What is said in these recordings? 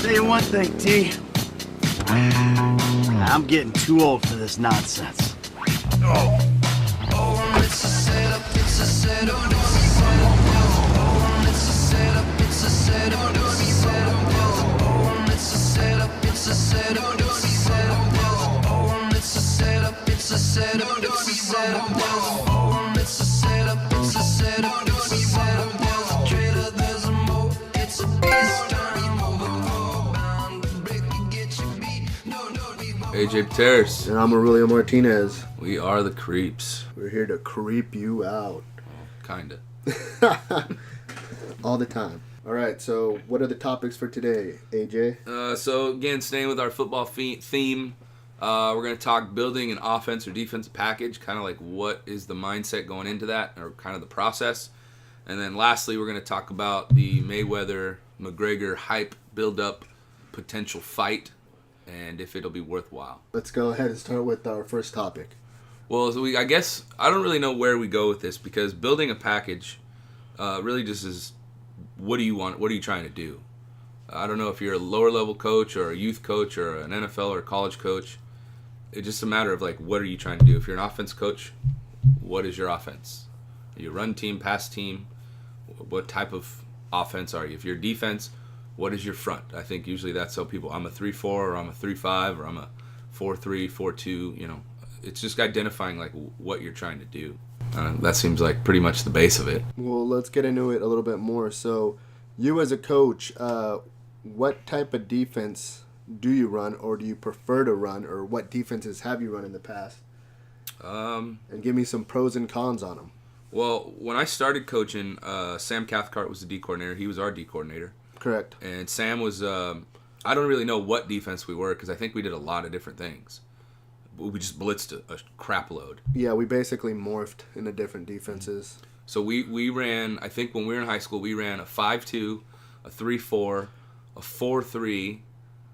Tell you one thing, T. I'm getting too old for this nonsense. Oh, it's a setup, it's a setup, it's a setup. Oh, it's a setup, it's a setup, it's a setup. Oh, it's a setup, it's a setup, it's a setup. Oh, it's a setup, it's a setup, it's a setup. Oh, it's a setup, it's a setup, it's a setup. There's a traitor, there's a moat, it's a beast. AJ Pateras. And I'm Aurelio Martinez. We are the Creeps. We're here to creep you out. Kinda. All the time. Alright, so what are the topics for today, AJ? So again, staying with our football theme, we're going to talk building an offense or defensive package, kind of like what is the mindset going into that, or kind of the process. And then lastly, we're going to talk about the Mayweather, McGregor hype build-up potential fight, and if it'll be worthwhile. Let's go ahead and start with our first topic. Well, so I guess I don't really know where we go with this, because building a package really just is, what do you want? What are you trying to do? I don't know if you're a lower level coach or a youth coach or an NFL or a college coach. It's just a matter of like, what are you trying to do? If you're an offense coach, what is your offense? Are you a run team, pass team? What type of offense are you? If you're defense, what is your front? I think usually that's how people, I'm a 3-4 or I'm a 3-5 or I'm a 4-3, 4-2, you know. It's just identifying like what you're trying to do. That seems like pretty much the base of it. Well, let's get into it a little bit more. So, you as a coach, what type of defense do you run, or do you prefer to run, or what defenses have you run in the past? And give me some pros and cons on them. Well, when I started coaching, Sam Cathcart was the D coordinator. He was our D coordinator. Correct. And Sam was, I don't really know what defense we were, because I think we did a lot of different things. We just blitzed a crap load. Yeah, we basically morphed into different defenses. So we ran, I think when we were in high school, we ran a 5-2, a 3-4, a 4-3,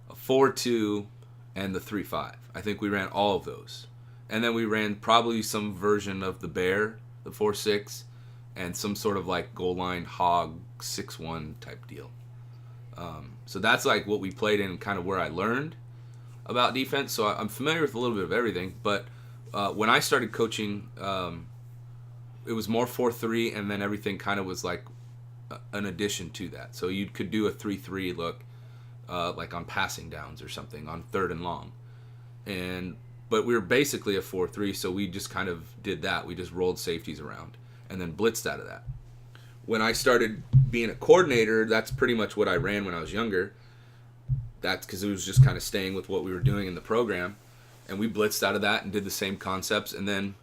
a 4-2, and the 3-5. I think we ran all of those. And then we ran probably some version of the Bear, the 4-6, and some sort of like goal line hog 6-1 type deal. So that's like what we played in, kind of where I learned about defense. So I'm familiar with a little bit of everything. But when I started coaching, it was more 4-3, and then everything kind of was like an addition to that. So you could do a 3-3 look, like on passing downs or something on 3rd and long. But we were basically a 4-3, so we just kind of did that. We just rolled safeties around and then blitzed out of that. When I started being a coordinator, that's pretty much what I ran when I was younger. That's because it was just kind of staying with what we were doing in the program. And we blitzed out of that and did the same concepts. And then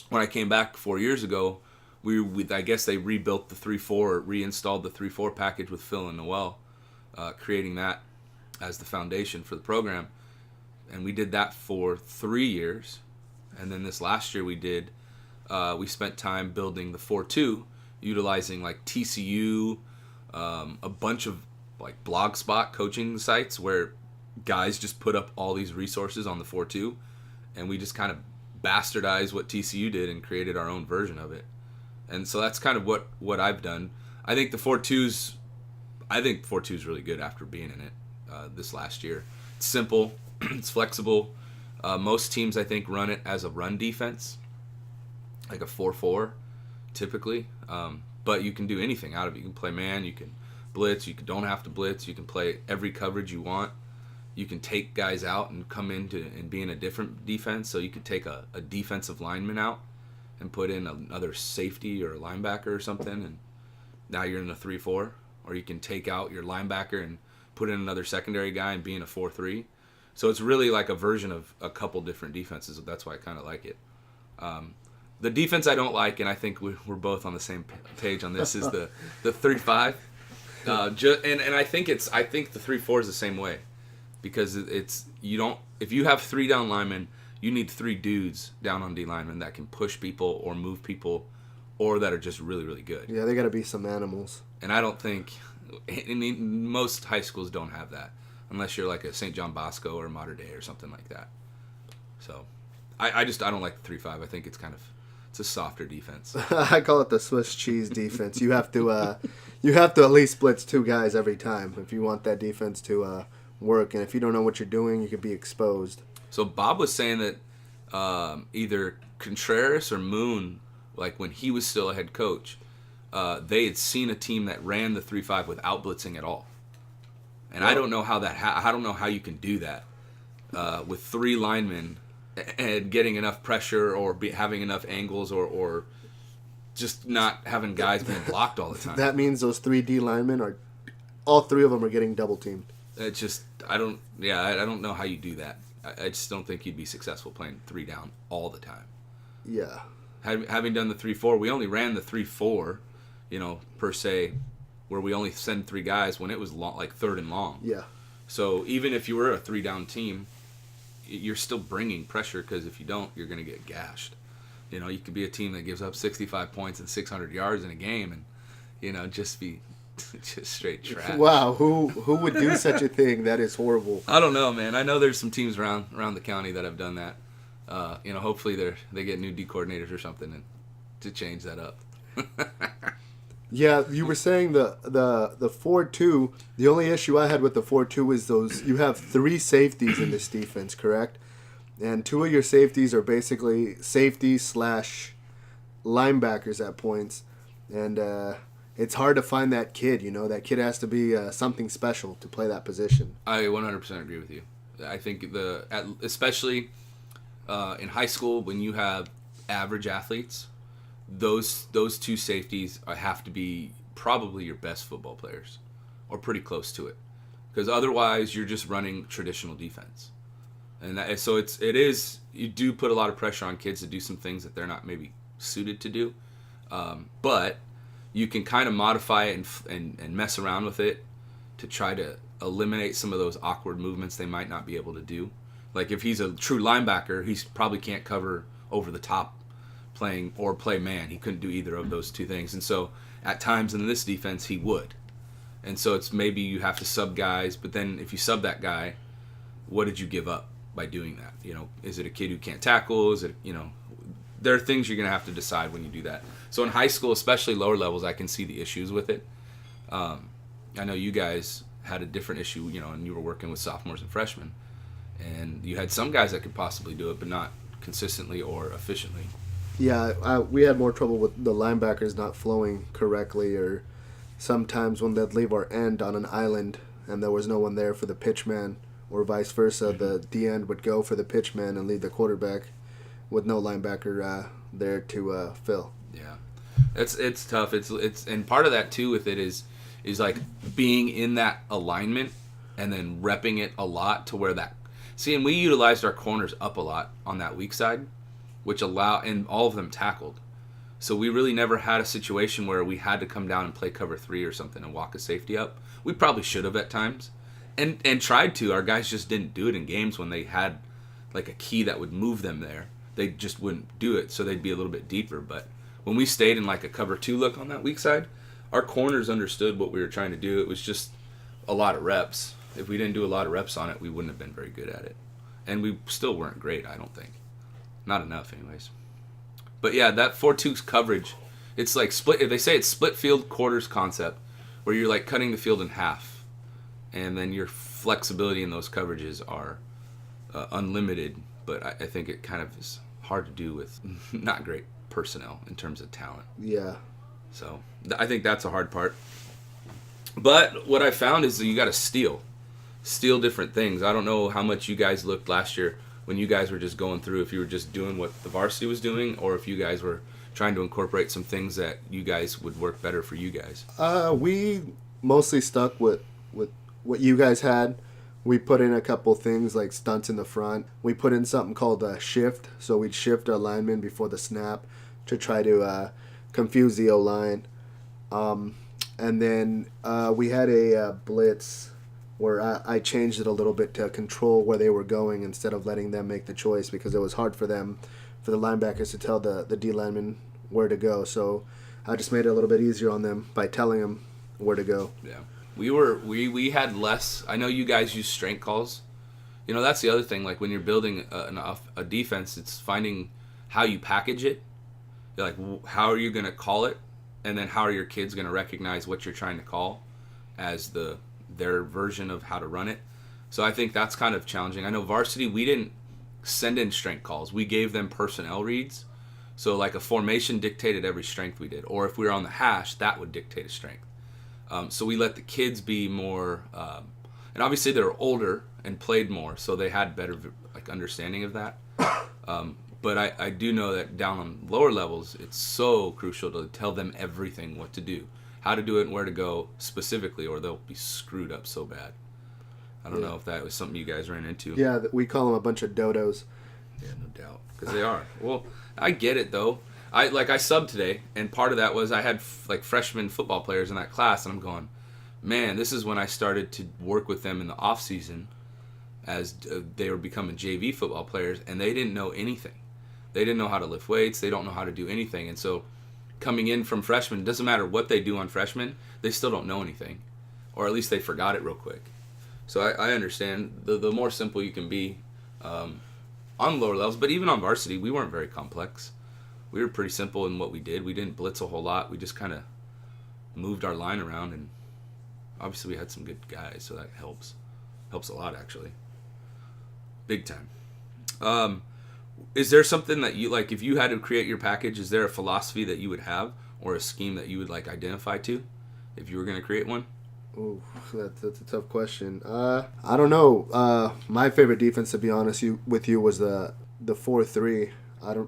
when I came back 4 years ago, I guess they rebuilt the 3-4, or reinstalled the 3-4 package with Phil and Noel, creating that as the foundation for the program. And we did that for 3 years. And then this last year we spent time building the 4-2, utilizing like TCU, a bunch of like blogspot coaching sites where guys just put up all these resources on the 4-2, and we just kind of bastardized what TCU did and created our own version of it. And so that's kind of what I've done. I think 4-2's really good after being in it this last year. It's simple, it's flexible. Most teams, I think, run it as a run defense, like a 4-4 typically. But you can do anything out of it. You can play man, you can blitz, you don't have to blitz, you can play every coverage you want. You can take guys out and come into and be in a different defense. So you could take a defensive lineman out and put in another safety or a linebacker or something, and now you're in a 3-4. Or you can take out your linebacker and put in another secondary guy and be in a 4-3. So it's really like a version of a couple different defenses. That's why I kind of like it. The defense I don't like, and I think we're both on the same page on this, is the 3-5. And I think the 3-4 is the same way, because if you have 3 down linemen, you need 3 dudes down on D linemen that can push people or move people, or that are just really, really good. Yeah, they got to be some animals. And I don't think most high schools don't have that, unless you're like a St. John Bosco or Mater Dei or something like that. So I don't like the 3-5. I think it's kind of It's a softer defense. I call it the Swiss cheese defense. You have to at least blitz 2 guys every time if you want that defense to work. And if you don't know what you're doing, you could be exposed. So Bob was saying that either Contreras or Moon, like when he was still a head coach, they had seen a team that ran the 3-5 without blitzing at all. And I don't know how I don't know how you can do that with 3 linemen and getting enough pressure or having enough angles or just not having guys being blocked all the time. That means those 3 D linemen all 3 of them are getting double teamed. It's just I don't know how you do that. I just don't think you'd be successful playing 3 down all the time. Yeah. Having done the 3-4, we only ran the 3-4, per se, where we only send 3 guys when it was long, like 3rd and long. Yeah. So even if you were a 3-down team, you're still bringing pressure because if you don't, you're going to get gashed. You could be a team that gives up 65 points and 600 yards in a game and, just be just straight trash. Wow, who would do such a thing? That is horrible. I don't know, man. I know there's some teams around the county that have done that. Hopefully they get new D coordinators or something and to change that up. Yeah, you were saying the 4-2. The only issue I had with the 4-2 is you have 3 safeties in this defense, correct? And 2 of your safeties are basically safeties / linebackers at points, and it's hard to find that kid. That kid has to be something special to play that position. I 100% agree with you. I think especially in high school when you have average athletes, those 2 safeties have to be probably your best football players or pretty close to it, because otherwise you're just running traditional defense. And so you do put a lot of pressure on kids to do some things that they're not maybe suited to do, but you can kind of modify it and mess around with it to try to eliminate some of those awkward movements they might not be able to do. Like if he's a true linebacker, he probably can't cover over the top play man. He couldn't do either of those 2 things. And so at times in this defense, he would. And so it's maybe you have to sub guys, but then if you sub that guy, what did you give up by doing that? Is it a kid who can't tackle? Is it, there are things you're going to have to decide when you do that. So in high school, especially lower levels, I can see the issues with it. I know you guys had a different issue, and you were working with sophomores and freshmen. And you had some guys that could possibly do it, but not consistently or efficiently. Yeah, we had more trouble with the linebackers not flowing correctly, or sometimes when they'd leave our end on an island and there was no one there for the pitch man, or vice versa. Mm-hmm. The D-end would go for the pitch man and leave the quarterback with no linebacker there to fill. Yeah, it's tough. It's and part of that too with it is like being in that alignment and then repping it a lot to where that. See, and we utilized our corners up a lot on that weak side, and all of them tackled. So we really never had a situation where we had to come down and play cover 3 or something and walk a safety up. We probably should have at times, and tried to. Our guys just didn't do it in games when they had like a key that would move them there. They just wouldn't do it, so they'd be a little bit deeper. But when we stayed in like a cover 2 look on that weak side, our corners understood what we were trying to do. It was just a lot of reps. If we didn't do a lot of reps on it, we wouldn't have been very good at it. And we still weren't great, I don't think. Not enough, anyways. But yeah, that 4-2 coverage, it's like split. They say it's split field quarters concept, where you're like cutting the field in half, and then your flexibility in those coverages are unlimited. But I think it kind of is hard to do with not great personnel in terms of talent. Yeah. So I think that's a hard part. But what I found is that you got to steal different things. I don't know how much you guys looked last year when you guys were just going through, if you were just doing what the varsity was doing, or if you guys were trying to incorporate some things that you guys would work better for you guys. We mostly stuck with what you guys had. We put in a couple things like stunts in the front. We put in something called a shift, so we'd shift our linemen before the snap to try to confuse the O-line. And then we had a blitz where I changed it a little bit to control where they were going instead of letting them make the choice, because it was hard for the linebackers to tell the D linemen where to go. So I just made it a little bit easier on them by telling them where to go. Yeah. We had less. I know you guys use strength calls. That's the other thing. Like when you're building a defense, it's finding how you package it. Like, how are you going to call it? And then how are your kids going to recognize what you're trying to call as their version of how to run it? So I think that's kind of challenging. I know varsity, we didn't send in strength calls. We gave them personnel reads. So like a formation dictated every strength we did. Or if we were on the hash, that would dictate a strength. So we let the kids be more, and obviously they were older and played more, so they had better like understanding of that. But I do know that down on lower levels, it's so crucial to tell them everything, what to do, how to do it, and where to go specifically, or they'll be screwed up so bad. I don't know if that was something you guys ran into. Yeah, we call them a bunch of dodos. Yeah, no doubt, because they are. Well, I get it though. I subbed today, and part of that was I had like freshman football players in that class, and I'm going, man, this is when I started to work with them in the off season, as they were becoming JV football players, and they didn't know anything. They didn't know how to lift weights. They don't know how to do anything, and so coming in from freshmen, it doesn't matter what they do on freshmen, they still don't know anything, or at least they forgot it real quick. So I understand the more simple you can be on lower levels, but even on varsity, we weren't very complex. We were pretty simple in what we did. We didn't blitz a whole lot. We just kind of moved our line around, and obviously we had some good guys, so that helps. Helps a lot, actually. Big time. Is there something that you, like, if you had to create your package, is there a philosophy that you would have or a scheme that you would, like, identify to if you were going to create one? Ooh, that's a tough question. I don't know. My favorite defense, to be honest with you, was the 4-3.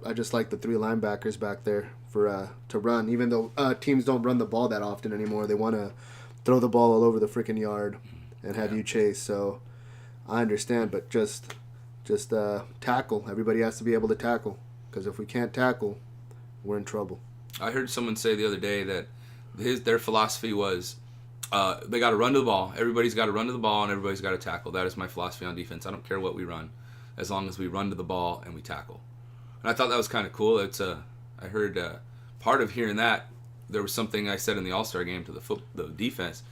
I just like the 3 linebackers back there for to run. Even though teams don't run the ball that often anymore, they want to throw the ball all over the freaking yard and have you chase. So I understand, but just tackle. Everybody has to be able to tackle, because if we can't tackle, we're in trouble. I heard someone say the other day that their philosophy was they got to run to the ball. Everybody's got to run to the ball, and everybody's got to tackle. That is my philosophy on defense. I don't care what we run, as long as we run to the ball and we tackle. And I thought that was kind of cool. I heard part of hearing that, there was something I said in the All-Star game to the defense,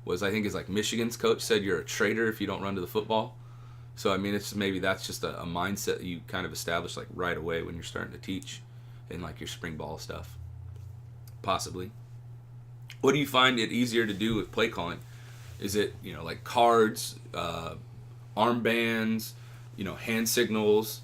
was I think it's like Michigan's coach said you're a traitor if you don't run to the football. So, I mean, it's maybe that's just a mindset that you kind of establish like right away when you're starting to teach in like your spring ball stuff. Possibly. What do you find it easier to do with play calling? Is it, like cards, armbands, hand signals?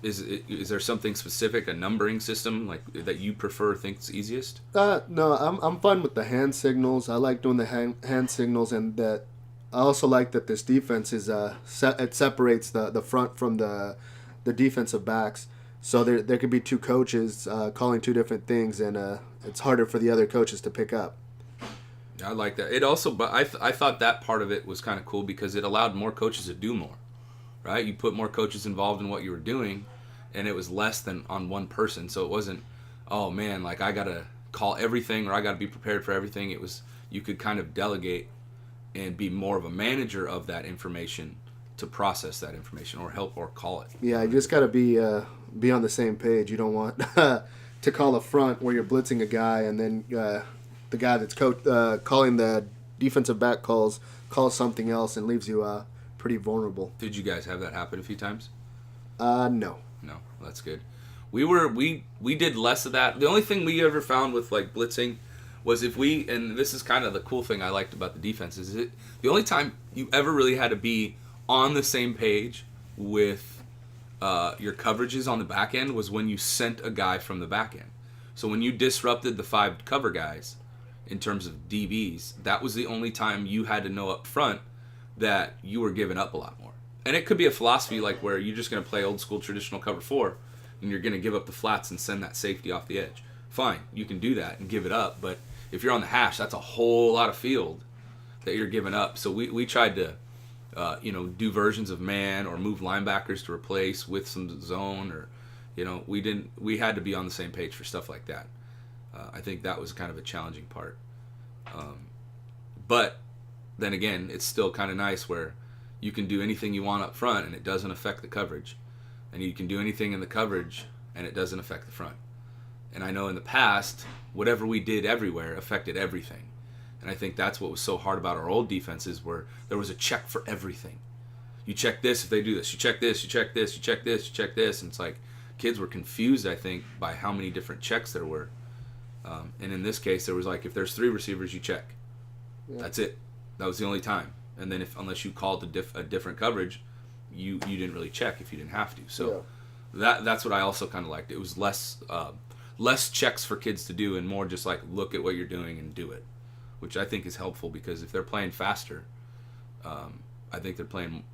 Is there something specific, a numbering system like that you prefer, think's easiest? No, I'm fine with the hand signals. I like doing the hand signals, and that I also like that this defense is it separates the front from the defensive backs. So there could be 2 coaches calling 2 different things, and it's harder for the other coaches to pick up. Yeah, I like that. It also, but I thought that part of it was kind of cool because it allowed more coaches to do more. Right? You put more coaches involved in what you were doing, and it was less than on one person. So it wasn't, oh man, like I got to call everything or I got to be prepared for everything. It was, you could kind of delegate and be more of a manager of that information to process that information or help or call it. Yeah, you just got to be on the same page. You don't want to call a front where you're blitzing a guy and then the guy that's calling the defensive back calls something else and leaves you pretty vulnerable. Did you guys have that happen a few times? No. No, that's good. We did less of that. The only thing we ever found with like blitzing was and this is kind of the cool thing I liked about the defense, is the only time you ever really had to be on the same page with your coverages on the back end was when you sent a guy from the back end. So when you disrupted the 5 cover guys in terms of DBs, that was the only time you had to know up front that you were giving up a lot more. And it could be a philosophy like where you're just going to play old school traditional cover 4 and you're going to give up the flats and send that safety off the edge. Fine, you can do that and give it up, but if you're on the hash, that's a whole lot of field that you're giving up. So we tried to do versions of man or move linebackers to replace with some zone, or we had to be on the same page for stuff like that. I think that was kind of a challenging part. But then again, it's still kind of nice where you can do anything you want up front and it doesn't affect the coverage. And you can do anything in the coverage and it doesn't affect the front. And I know in the past, whatever we did everywhere affected everything. And I think that's what was so hard about our old defenses, where there was a check for everything. You check this if they do this. You check this, you check this, you check this, you check this. And it's like, kids were confused, I think, by how many different checks there were. And in this case, there was like, if there's 3 receivers, you check. Yeah. That's it. That was the only time. And then unless you called a different coverage, you didn't really check if you didn't have to. So that's what I also kind of liked. It was less checks for kids to do and more just like look at what you're doing and do it, which I think is helpful because if they're playing faster, I think they're playing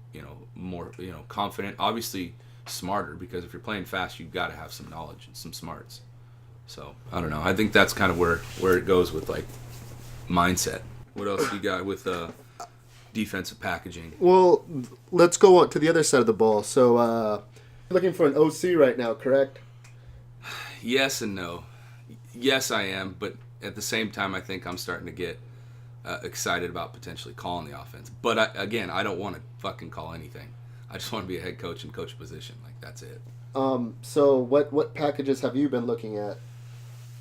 more confident, obviously smarter, because if you're playing fast, you've got to have some knowledge and some smarts. So I don't know. I think that's kind of where it goes with like mindset. What else you got with defensive packaging? Well, let's go on to the other side of the ball. So you're looking for an OC right now, correct? Yes and no. Yes, I am, but at the same time, I think I'm starting to get excited about potentially calling the offense. But again, I don't want to fucking call anything. I just want to be a head coach and coach a position. Like, that's it. So what packages have you been looking at?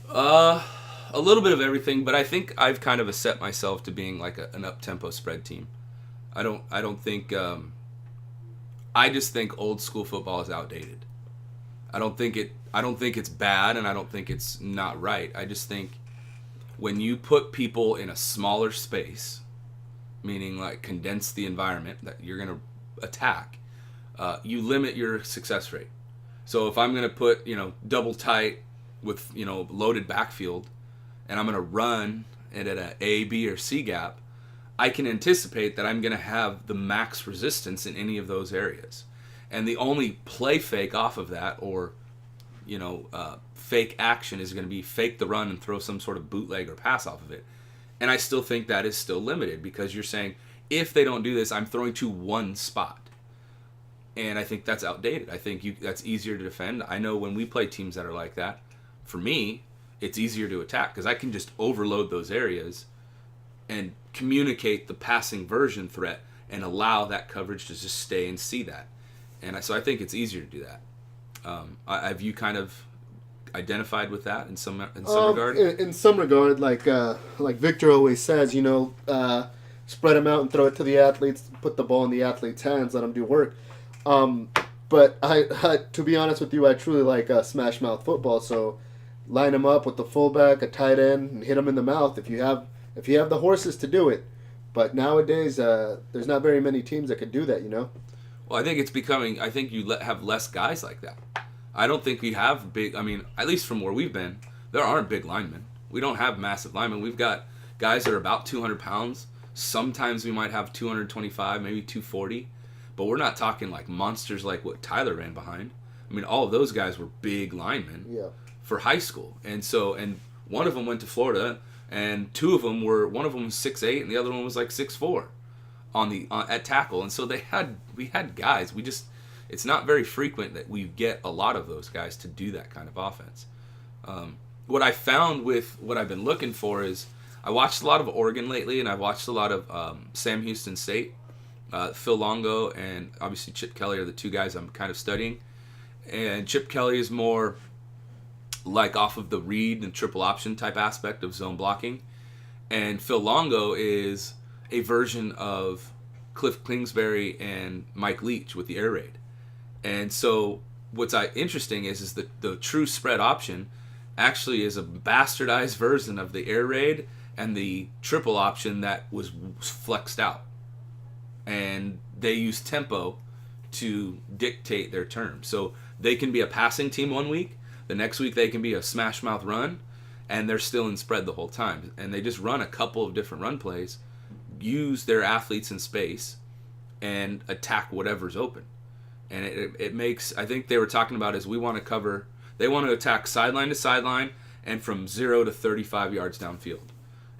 A little bit of everything, but I think I've kind of set myself to being like an up-tempo spread team. I don't think. I just think old school football is outdated. I don't think it's bad, and I don't think it's not right. I just think when you put people in a smaller space, meaning like condense the environment that you're going to attack, you limit your success rate. So if I'm going to put, double tight with, loaded backfield, and I'm going to run it at an A, B, or C gap, I can anticipate that I'm going to have the max resistance in any of those areas. And the only play fake off of that, or, fake action, is going to be fake the run and throw some sort of bootleg or pass off of it. And I still think that is still limited, because you're saying, if they don't do this, I'm throwing to one spot. And I think that's outdated. I think that's easier to defend. I know when we play teams that are like that, for me, it's easier to attack because I can just overload those areas and communicate the passing version threat and allow that coverage to just stay and see that. And so I think it's easier to do that. Have you kind of identified with that in some regard? In some regard, like Victor always says, spread them out and throw it to the athletes, put the ball in the athlete's hands, let them do work. But I to be honest with you, I truly like smash mouth football. So line them up with the fullback, a tight end, and hit them in the mouth if you have the horses to do it. But nowadays, there's not very many teams that could do that, Well, I think it's becoming. I think you have less guys like that. I don't think we have big. I mean, at least from where we've been, there aren't big linemen. We don't have massive linemen. We've got guys that are about 200 pounds. Sometimes we might have 225, maybe 240. But we're not talking like monsters like what Tyler ran behind. I mean, all of those guys were big linemen for high school. And one of them went to Florida, and one of them was 6'8", and the other one was like 6'4". At tackle. And so we had guys. It's not very frequent that we get a lot of those guys to do that kind of offense. What I found with what I've been looking for is I watched a lot of Oregon lately, and I've watched a lot of Sam Houston State. Phil Longo and obviously Chip Kelly are the two guys I'm kind of studying. And Chip Kelly is more like off of the read and triple option type aspect of zone blocking. And Phil Longo is a version of Cliff Kingsbury and Mike Leach with the air raid. And so what's interesting is that the true spread option actually is a bastardized version of the air raid and the triple option that was flexed out. And they use tempo to dictate their terms. So they can be a passing team one week, the next week they can be a smash mouth run, and they're still in spread the whole time. And they just run a couple of different run plays, use their athletes in space, and attack whatever's open. And it makes, I think they were talking about is they want to attack sideline to sideline and from 0 to 35 yards downfield.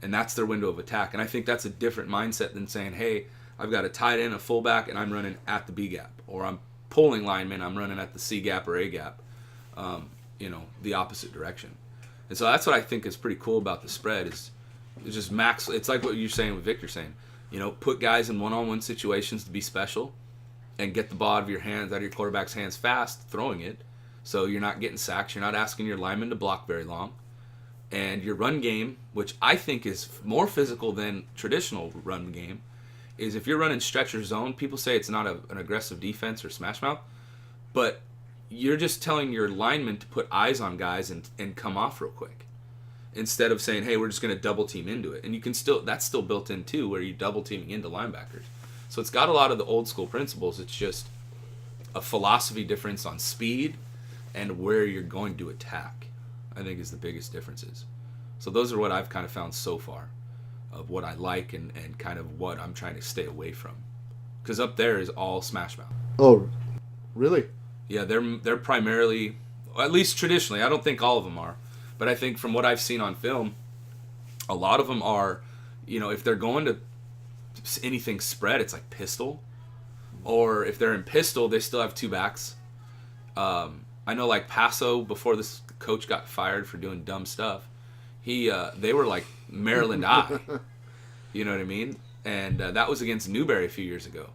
And that's their window of attack. And I think that's a different mindset than saying, hey, I've got a tight end, a fullback, and I'm running at the B gap. Or I'm pulling linemen, I'm running at the C gap or A gap, the opposite direction. And so that's what I think is pretty cool about the spread is just max. It's like what you're saying with Victor saying, put guys in one-on-one situations to be special and get the ball out of your quarterback's hands fast, throwing it. So you're not getting sacks. You're not asking your linemen to block very long. And your run game, which I think is more physical than traditional run game, is if you're running stretcher zone, people say it's not an aggressive defense or smash mouth, but you're just telling your linemen to put eyes on guys and come off real quick, instead of saying, hey, we're just going to double team into it. And you can still, that's still built in too, where you're double teaming into linebackers. So it's got a lot of the old school principles. It's just a philosophy difference on speed and where you're going to attack, I think, is the biggest differences. So those are what I've kind of found so far of what I like and kind of what I'm trying to stay away from. Because up there is all smash mouth. Oh, really? Yeah, they're primarily, at least traditionally, I don't think all of them are, but I think from what I've seen on film, a lot of them are, if they're going to anything spread, it's like pistol. Or if they're in pistol, they still have two backs. I know like Paso, before this coach got fired for doing dumb stuff, they were like Maryland Eye. You know what I mean? And that was against Newberry a few years ago,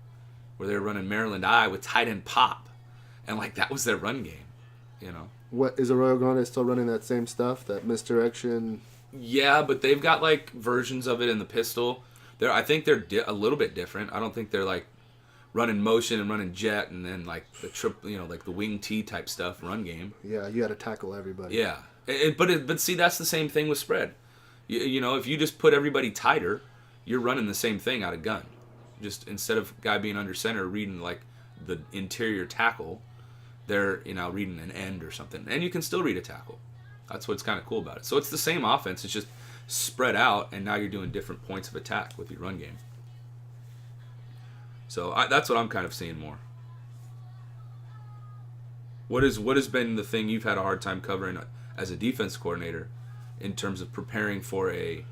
where they were running Maryland Eye with tight end pop. And like that was their run game, What is Arroyo Grande still running that same stuff, that misdirection? Yeah, but they've got like versions of it in the pistol. I think they're a little bit different. I don't think they're like running motion and running jet and then like the like the wing T type stuff run game. Yeah, you got to tackle everybody. Yeah, but see, that's the same thing with spread. If you just put everybody tighter, you're running the same thing out of gun. Just instead of guy being under center reading like the interior tackle, they're reading an end or something, and you can still read a tackle. That's what's kind of cool about it. So it's the same offense, it's just spread out, and now you're doing different points of attack with your run game. So that's what I'm kind of seeing more. What has been the thing you've had a hard time covering as a defense coordinator in terms of preparing for an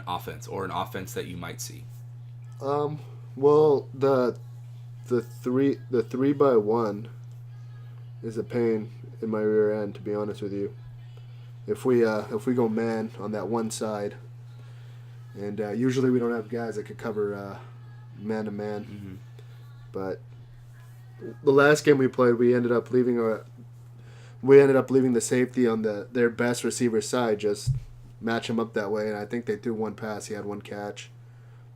offense or an offense that you might see? Well, the 3x1 is a pain in my rear end, to be honest with you. If we go man on that one side, and usually we don't have guys that could cover man to man, Mm-hmm. but the last game we played, we ended up leaving the safety on their best receiver side, just match him up that way, and I think they threw one pass. He had one catch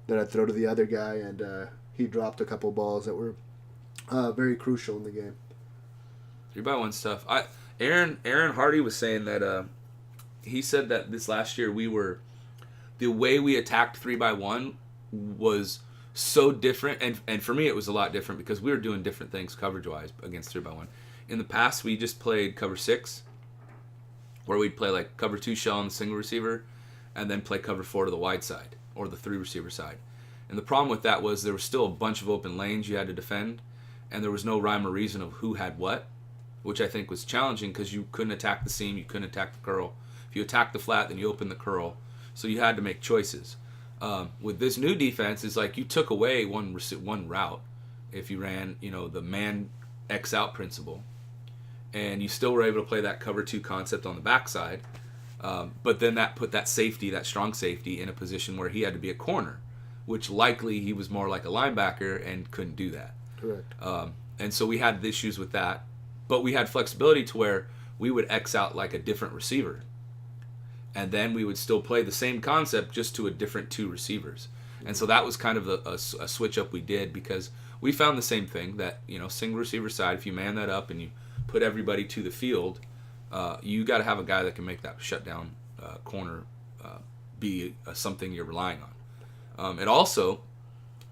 that I throw to the other guy, and he dropped a couple balls that were very crucial in the game. 3x1 stuff. Aaron Hardy was saying that he said that this last year the way we attacked 3x1 was so different, and for me it was a lot different because we were doing different things coverage-wise against 3x1. In the past, we just played cover 6, where we'd play like cover 2 shell on the single receiver, and then play cover 4 to the wide side or the 3 receiver side. And the problem with that was there was still a bunch of open lanes you had to defend, and there was no rhyme or reason of who had what, which I think was challenging because you couldn't attack the seam, you couldn't attack the curl. If you attack the flat, then you open the curl. So you had to make choices. With this new defense, it's like you took away one route if you ran, the man X out principle, and you still were able to play that cover 2 concept on the backside. But then that put that strong safety, in a position where he had to be a corner, which likely he was more like a linebacker and couldn't do that. Correct. And so we had issues with that, but we had flexibility to where we would X out like a different receiver, and then we would still play the same concept just to a different 2 receivers. And so that was kind of a switch up we did, because we found the same thing that, single receiver side, if you man that up and you put everybody to the field, you got to have a guy that can make that shutdown corner be something you're relying on. And also,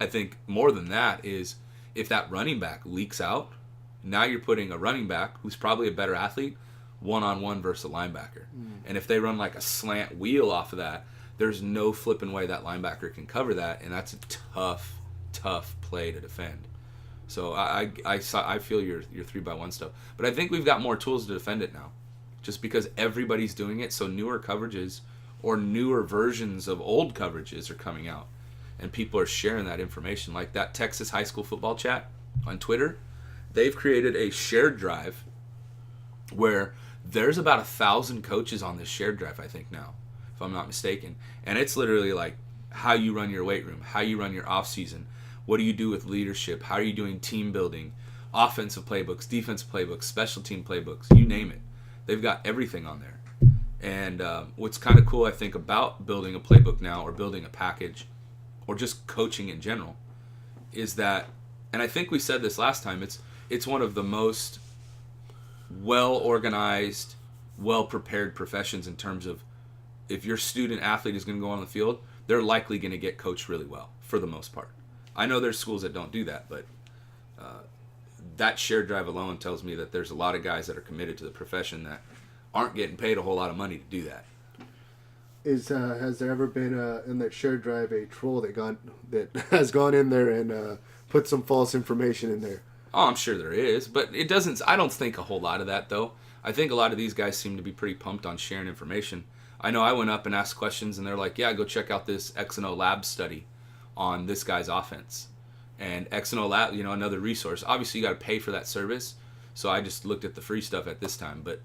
I think more than that is if that running back leaks out, now you're putting a running back who's probably a better athlete one-on-one versus a linebacker. And if they run like a slant wheel off of that, there's no flipping way that linebacker can cover that, and that's a tough play to defend. So I feel your 3x1 stuff, but I think we've got more tools to defend it now, just because everybody's doing it. So newer coverages or newer versions of old coverages are coming out, and people are sharing that information. Like that Texas high school football chat on Twitter, they've created a shared drive where there's about 1,000 coaches on this shared drive, I think now, if I'm not mistaken. And it's literally like how you run your weight room, how you run your off season, what do you do with leadership, how are you doing team building, offensive playbooks, defensive playbooks, special team playbooks, you name it. They've got everything on there. And what's kind of cool, I think, about building a playbook now, or building a package, or just coaching in general, is that, and I think we said this last time, it's one of the most well-organized, well-prepared professions in terms of if your student athlete is going to go on the field, they're likely going to get coached really well for the most part. I know there's schools that don't do that, but that shared drive alone tells me that there's a lot of guys that are committed to the profession that aren't getting paid a whole lot of money to do that. Has there ever been in that shared drive a troll that has gone in there and put some false information in there? Oh, I'm sure there is, but it doesn't. I don't think a whole lot of that though. I think a lot of these guys seem to be pretty pumped on sharing information. I know I went up and asked questions, and they're like, "Yeah, go check out this X&O Lab study on this guy's offense." And X&O Lab, another resource. Obviously, you got to pay for that service, so I just looked at the free stuff at this time. But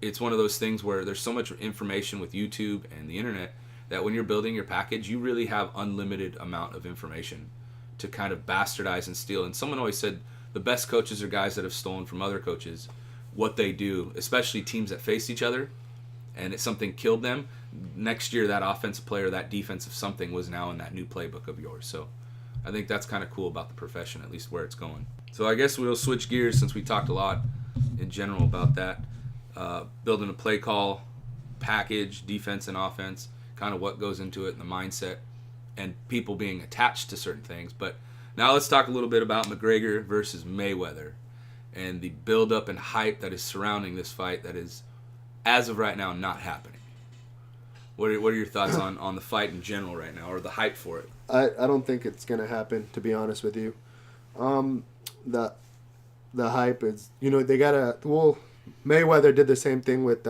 it's one of those things where there's so much information with YouTube and the internet that when you're building your package, you really have unlimited amount of information to kind of bastardize and steal. And someone always said the best coaches are guys that have stolen from other coaches what they do, especially teams that face each other, and if something killed them, next year that offensive player, that defensive something was now in that new playbook of yours. So I think that's kind of cool about the profession, at least where it's going. So I guess we'll switch gears since we talked a lot in general about that. Building a play call package, defense and offense, kind of what goes into it and the mindset and people being attached to certain things. But now let's talk a little bit about McGregor versus Mayweather and the build-up and hype that is surrounding this fight that is, as of right now, not happening. What are your thoughts on the fight in general right now, or the hype for it? I don't think it's going to happen, to be honest with you. The hype is, they got to... Well, Mayweather did the same thing with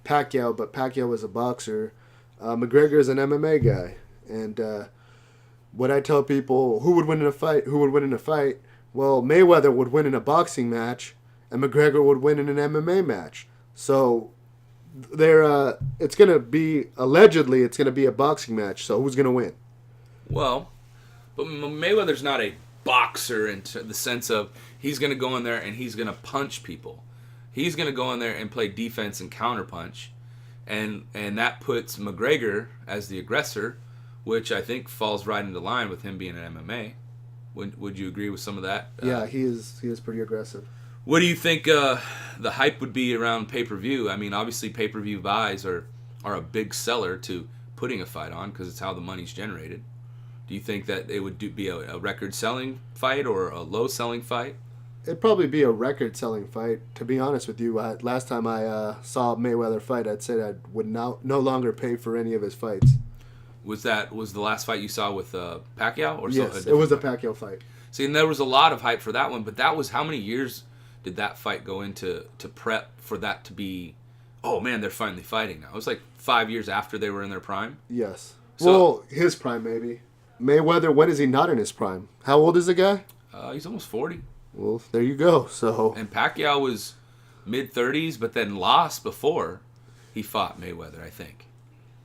Pacquiao, but Pacquiao was a boxer. McGregor is an MMA guy. And what I tell people, who would win in a fight? Well, Mayweather would win in a boxing match, and McGregor would win in an MMA match. So it's going to be, allegedly, it's going to be a boxing match. So who's going to win? Well, but Mayweather's not a boxer in the sense of he's going to go in there and he's going to punch people. He's going to go in there and play defense and counterpunch. And that puts McGregor as the aggressor, which I think falls right into line with him being an MMA. Would you agree with some of that? Yeah, he is pretty aggressive. What do you think the hype would be around pay-per-view? I mean, obviously pay-per-view buys are a big seller to putting a fight on because it's how the money's generated. Do you think that it would be a record-selling fight or a low-selling fight? It'd probably be a record-selling fight. To be honest with you, last time I saw Mayweather fight, I'd say I would no longer pay for any of his fights. Was the last fight you saw with Pacquiao? Or yes, it was a Pacquiao fight. See, and there was a lot of hype for that one, but that was how many years did that fight go into to prep for that to be, oh man, they're finally fighting now? It was like 5 years after they were in their prime? Yes. So, well, his prime maybe. Mayweather, when is he not in his prime? How old is the guy? He's almost 40. Well, there you go. So. And Pacquiao was mid-30s, but then lost before he fought Mayweather, I think.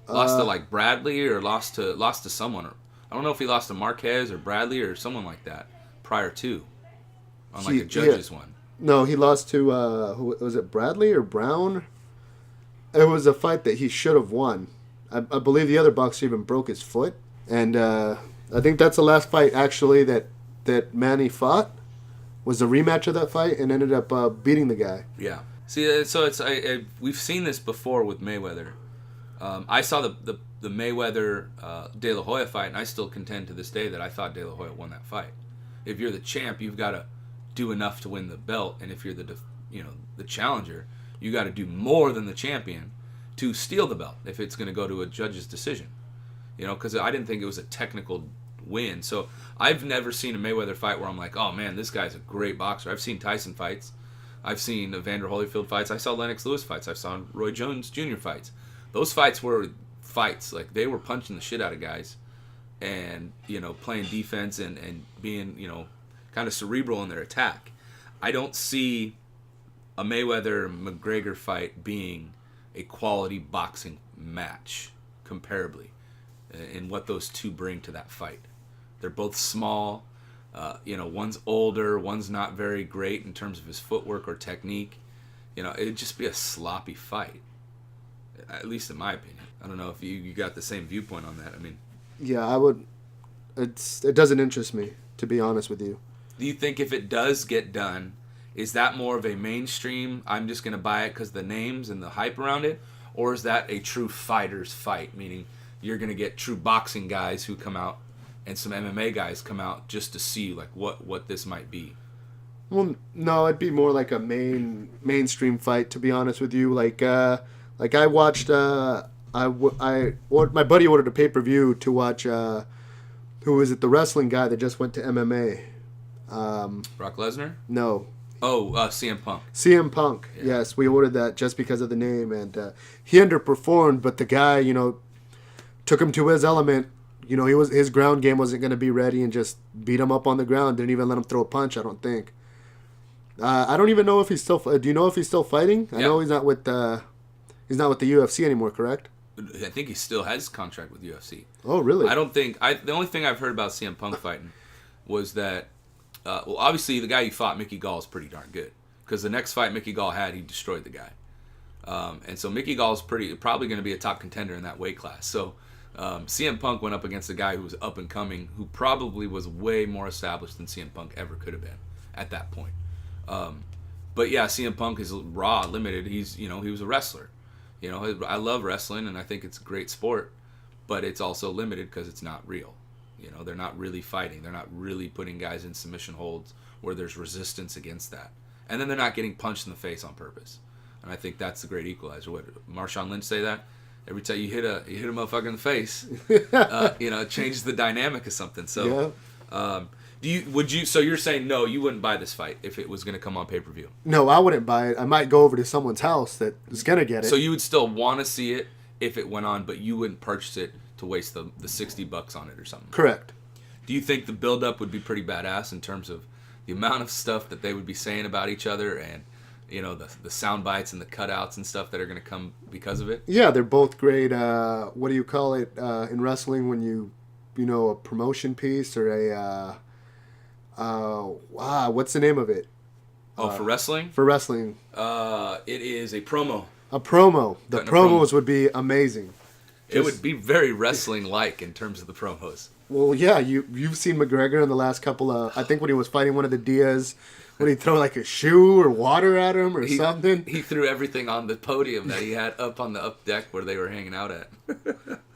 Lost to like Bradley or lost to someone. I don't know if he lost to Marquez or Bradley or someone like that prior to. On like a judge's one. No, he lost to, who was it, Bradley or Brown? It was a fight that he should have won. I believe the other boxer even broke his foot. And I think that's the last fight, actually, that Manny fought. Was a rematch of that fight and ended up beating the guy. Yeah. See, so we've seen this before with Mayweather. I saw the Mayweather De La Hoya fight, and I still contend to this day that I thought De La Hoya won that fight. If you're the champ, you've got to do enough to win the belt, and if you're the challenger, you got to do more than the champion to steal the belt if it's going to go to a judge's decision. Because I didn't think it was a technical win. So I've never seen a Mayweather fight where I'm like, oh man, this guy's a great boxer. I've seen Tyson fights. I've seen Evander Holyfield fights. I saw Lennox Lewis fights. I saw Roy Jones Jr. fights. Those fights were fights. Like, they were punching the shit out of guys and, playing defense and being, kind of cerebral in their attack. I don't see a Mayweather-McGregor fight being a quality boxing match comparably in what those two bring to that fight. They're both small. One's older. One's not very great in terms of his footwork or technique. It'd just be a sloppy fight. At least in my opinion. I don't know if you got the same viewpoint on that. I mean, yeah, I would. It doesn't interest me, to be honest with you. Do you think if it does get done is that more of a mainstream, I'm just going to buy it because the names and the hype around it? Or is that a true fighter's fight? Meaning you're going to get true boxing guys who come out and some MMA guys come out just to see like what this might be. Well, no, it'd be more like a mainstream fight, to be honest with you. Like I watched, my buddy ordered a pay-per-view to watch, who was it, the wrestling guy that just went to MMA? Brock Lesnar? No. Oh, CM Punk. CM Punk, Yeah. yes. We ordered that just because of the name, and he underperformed, but the guy, took him to his element. His ground game wasn't going to be ready and just beat him up on the ground. Didn't even let him throw a punch, I don't think. I don't even know if he's still. Do you know if he's still fighting? I know he's not with the UFC anymore, correct? I think he still has contract with UFC. Oh, really? I don't think the only thing I've heard about CM Punk fighting was that obviously the guy he fought, Mickey Gall, is pretty darn good because the next fight Mickey Gall had, he destroyed the guy, and so Mickey Gall is probably going to be a top contender in that weight class. So CM Punk went up against a guy who was up and coming, who probably was way more established than CM Punk ever could have been at that point. But yeah, CM Punk is raw, limited. He was a wrestler. I love wrestling and I think it's a great sport, but it's also limited because it's not real. They're not really fighting. They're not really putting guys in submission holds where there's resistance against that. And then they're not getting punched in the face on purpose. And I think that's the great equalizer. What Marshawn Lynch say that? Every time you hit a motherfucker in the face, it changes the dynamic of something. So, so you're saying no, you wouldn't buy this fight if it was going to come on pay-per-view? No, I wouldn't buy it. I might go over to someone's house that is going to get it. So you would still want to see it if it went on, but you wouldn't purchase it to waste the $60 on it or something? Correct. Do you think the build-up would be pretty badass in terms of the amount of stuff that they would be saying about each other and the sound bites and the cutouts and stuff that are going to come because of it? Yeah, they're both great. What do you call it in wrestling when a promotion piece or what's the name of it? For wrestling? For wrestling. It is a promo. A promo. The Cutting a promos promo. would be amazing. It would be very wrestling-like in terms of the promos. Well, yeah, you've seen McGregor in the last couple of... I think when he was fighting one of the Diaz, when he throw like a shoe or water at him or something. He threw everything on the podium that he had up on the up deck where they were hanging out at.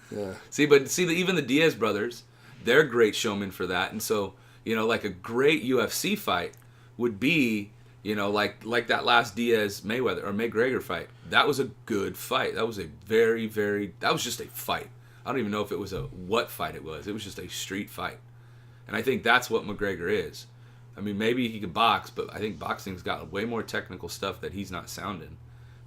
Yeah. Even the Diaz brothers, they're great showmen for that. And so, like a great UFC fight would be, like that last Diaz Mayweather or McGregor fight. That was a good fight. That was a very, that was just a fight. I don't even know if it was what fight it was. It was just a street fight. And I think that's what McGregor is. I mean, maybe he could box, but I think boxing's got way more technical stuff that he's not sounding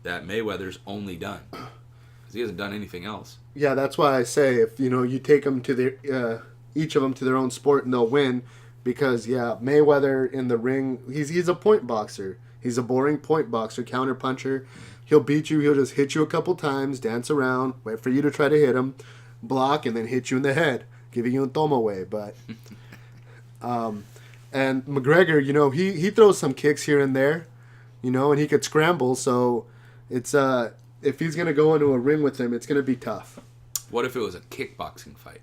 that Mayweather's only done. Because he hasn't done anything else. Yeah, that's why I say if, you take them to their, each of them to their own sport and they'll win. Because, yeah, Mayweather in the ring, he's a point boxer. He's a boring point boxer, counter puncher. He'll beat you. He'll just hit you a couple times, dance around, wait for you to try to hit him, block, and then hit you in the head, giving you a throw away. But, and McGregor, he throws some kicks here and there, and he could scramble. So it's if he's gonna go into a ring with him, it's gonna be tough. What if it was a kickboxing fight?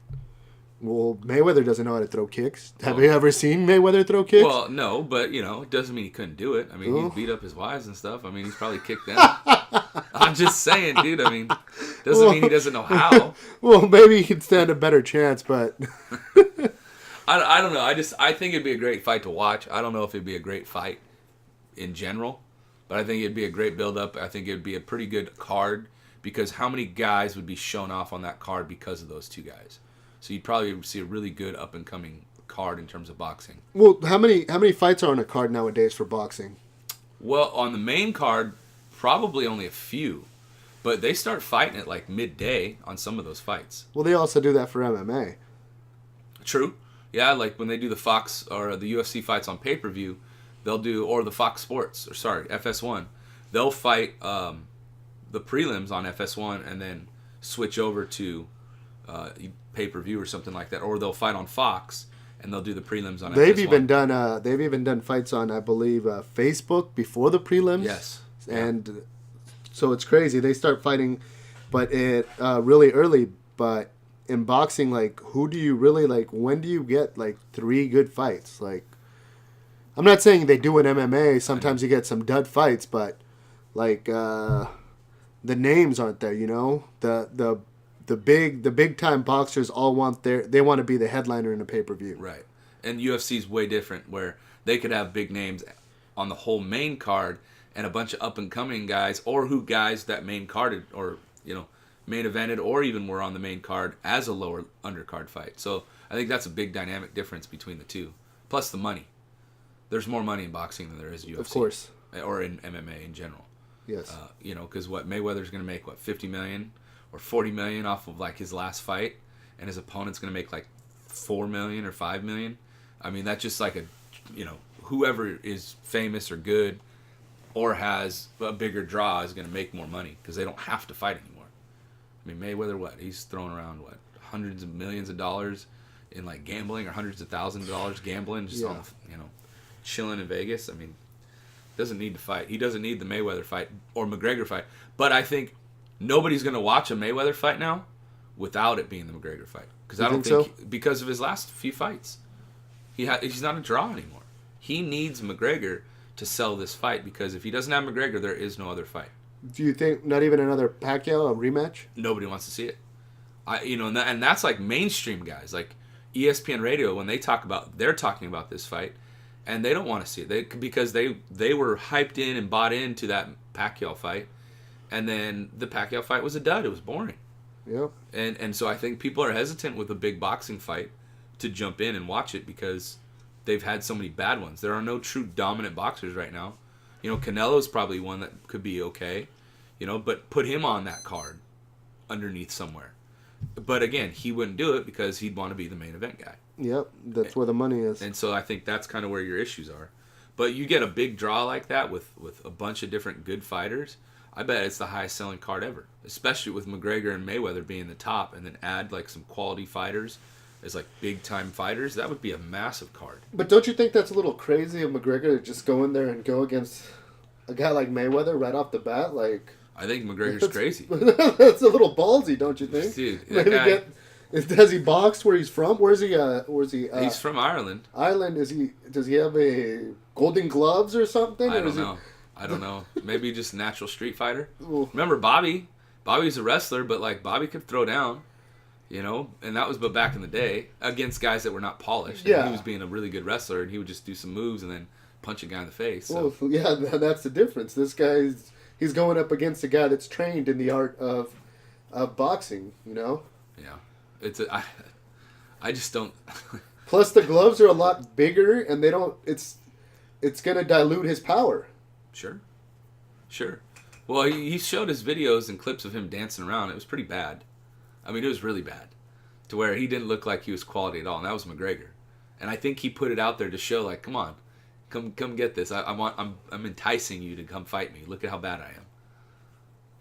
Well, Mayweather doesn't know how to throw kicks. Have you ever seen Mayweather throw kicks? Well, no, but, it doesn't mean he couldn't do it. I mean, he beat up his wives and stuff. I mean, he's probably kicked them. I'm just saying, dude. I mean, doesn't mean he doesn't know how. Well, maybe he'd stand a better chance, but... I don't know. I think it'd be a great fight to watch. I don't know if it'd be a great fight in general, but I think it'd be a great build-up. I think it'd be a pretty good card because how many guys would be shown off on that card because of those two guys? So you'd probably see a really good up-and-coming card in terms of boxing. Well, how many fights are on a card nowadays for boxing? Well, on the main card, probably only a few. But they start fighting at like midday on some of those fights. Well, they also do that for MMA. True. Yeah, like when they do the Fox or the UFC fights on pay-per-view, they'll do, or the Fox Sports, FS1. They'll fight the prelims on FS1 and then switch over to pay-per-view or something like that, or they'll fight on Fox and they'll do the prelims on FS1. They've even done fights on, I believe, Facebook before the prelims. Yes. And so it's crazy. They start fighting, but it really early. But in boxing, like, who do you really like? When do you get like 3 good fights? Like, I'm not saying they do in MMA. Sometimes you get some dud fights, but like the names aren't there. You know, the big time boxers all want they want to be the headliner in a pay-per-view. Right. And UFC's way different, where they could have big names on the whole main card and a bunch of up and coming guys, or who guys that main carded or main evented or even were on the main card as a lower undercard fight. So I think that's a big dynamic difference between the two. Plus the money. There's more money in boxing than there is UFC. Of course. Or in MMA in general. Yes. Because Mayweather's going to make $50 million or $40 million off of like his last fight, and his opponent's going to make like $4 million or $5 million. I mean, that's just like whoever is famous or good or has a bigger draw is going to make more money because they don't have to fight anymore. I mean, Mayweather, he's throwing around hundreds of millions of dollars in like gambling, or hundreds of thousands of dollars gambling, just on chilling in Vegas. I mean, doesn't need to fight. He doesn't need the Mayweather fight or McGregor fight. But I think nobody's going to watch a Mayweather fight now without it being the McGregor fight, because I don't think because of his last few fights, he's not a draw anymore. He needs McGregor to sell this fight, because if he doesn't have McGregor, there is no other fight. Do you think not even another Pacquiao, a rematch? Nobody wants to see it. And that's like mainstream guys, like ESPN Radio, when they're talking about this fight, and they don't want to see it because they were hyped in and bought into that Pacquiao fight, and then the Pacquiao fight was a dud. It was boring. Yep. And so I think people are hesitant with a big boxing fight to jump in and watch it because they've had so many bad ones. There are no true dominant boxers right now. Canelo's probably one that could be okay, but put him on that card underneath somewhere. But again, he wouldn't do it because he'd want to be the main event guy. Yep, that's where the money is. And so I think that's kind of where your issues are. But you get a big draw like that with a bunch of different good fighters, I bet it's the highest selling card ever. Especially with McGregor and Mayweather being the top, and then add like some quality fighters as like big time fighters. That would be a massive card. But don't you think that's a little crazy of McGregor to just go in there and go against a guy like Mayweather right off the bat? Like, I think McGregor's crazy. That's a little ballsy, don't you think? Dude, that guy, has he boxed where he's from? Where's he? He's from Ireland. Ireland. Does he have a Golden Gloves or something? I don't know. Maybe just natural street fighter. Ooh. Remember Bobby? Bobby's a wrestler, but like Bobby could throw down, and that was back in the day against guys that were not polished. Yeah. And he was being a really good wrestler, and he would just do some moves and then punch a guy in the face. So. Well, yeah, that's the difference. This guy's he's going up against a guy that's trained in the art of boxing. Yeah, I just don't. Plus, the gloves are a lot bigger, and they don't. It's gonna dilute his power. Sure. Well, he showed his videos and clips of him dancing around. It was pretty bad. I mean, it was really bad, to where he didn't look like he was quality at all. And that was McGregor. And I think he put it out there to show, like, come on, come get this. I'm enticing you to come fight me. Look at how bad I am.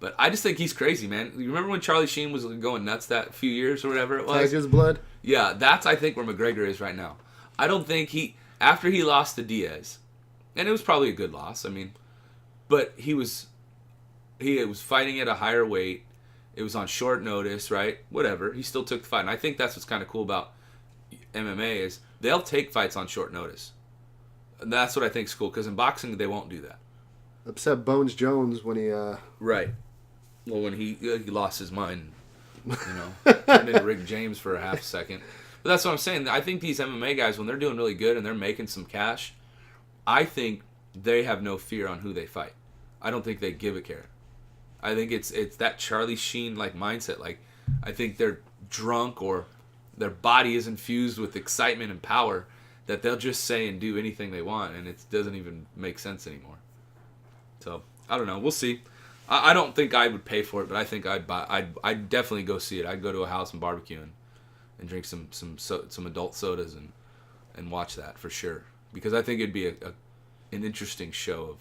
But I just think he's crazy, man. You remember when Charlie Sheen was going nuts that few years or whatever it was? Tiger's blood? Yeah, that's, I think, where McGregor is right now. I don't think after he lost to Diaz, and it was probably a good loss, but he was fighting at a higher weight. It was on short notice, right? Whatever. He still took the fight. And I think that's what's kind of cool about MMA is they'll take fights on short notice. And that's what I think is cool, because in boxing, they won't do that. Except Bones Jones when he... Right. Well, when he lost his mind, turned into Rick James for a half second. But that's what I'm saying. I think these MMA guys, when they're doing really good and they're making some cash, I think they have no fear on who they fight. I don't think they give a care. I think it's that Charlie Sheen like mindset. Like, I think they're drunk or their body is infused with excitement and power that they'll just say and do anything they want, and it doesn't even make sense anymore. So I don't know. We'll see. I don't think I would pay for it, but I think I'd definitely go see it. I'd go to a house and barbecue and drink some adult sodas and watch that for sure, because I think it'd be an interesting show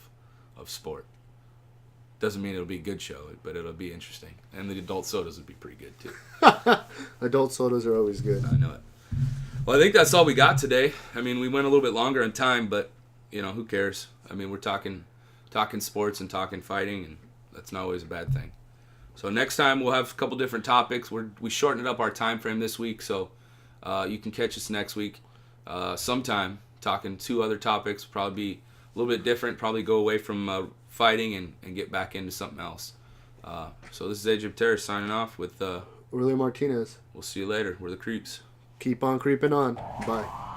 of sport. Doesn't mean it'll be a good show, but it'll be interesting. And the adult sodas would be pretty good, too. Adult sodas are always good. I know it. Well, I think that's all we got today. We went a little bit longer in time, but, who cares? We're talking sports and talking fighting, and that's not always a bad thing. So next time we'll have a couple different topics. We shortened up our time frame this week, so you can catch us next week sometime talking 2 other topics. Probably be a little bit different. Probably go away from fighting and get back into something else. So this is Age of Terror signing off with Willie Martinez. We'll see you later. We're the Creeps. Keep on creeping on. Bye.